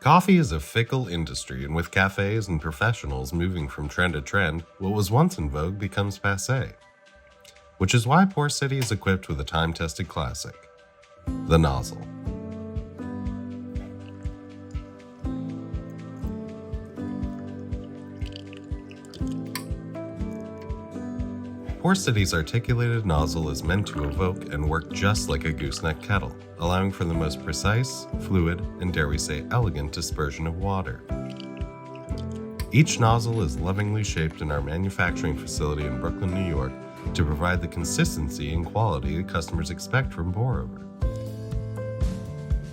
Coffee is a fickle industry, and with cafes and professionals moving from trend to trend, what was once in vogue becomes passé. Which is why Poursteady is equipped with a time-tested classic, the Nozzle. Poursteady's articulated nozzle is meant to evoke and work just like a gooseneck kettle, allowing for the most precise, fluid, and dare we say elegant dispersion of water. Each nozzle is lovingly shaped in our manufacturing facility in Brooklyn, New York, to provide the consistency and quality that customers expect from pour-over.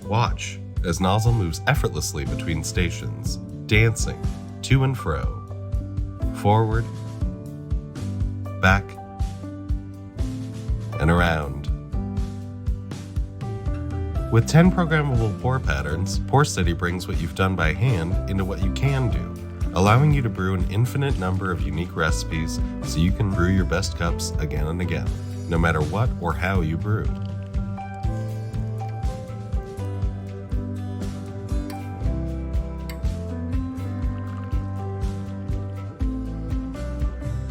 Watch as Nozzle moves effortlessly between stations, dancing to and fro, forward, back, and around. With 10 programmable pour patterns, Poursteady brings what you've done by hand into what you can do, allowing you to brew an infinite number of unique recipes so you can brew your best cups again and again, no matter what or how you brew.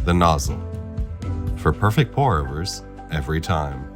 The Nozzle, for perfect pour-overs every time.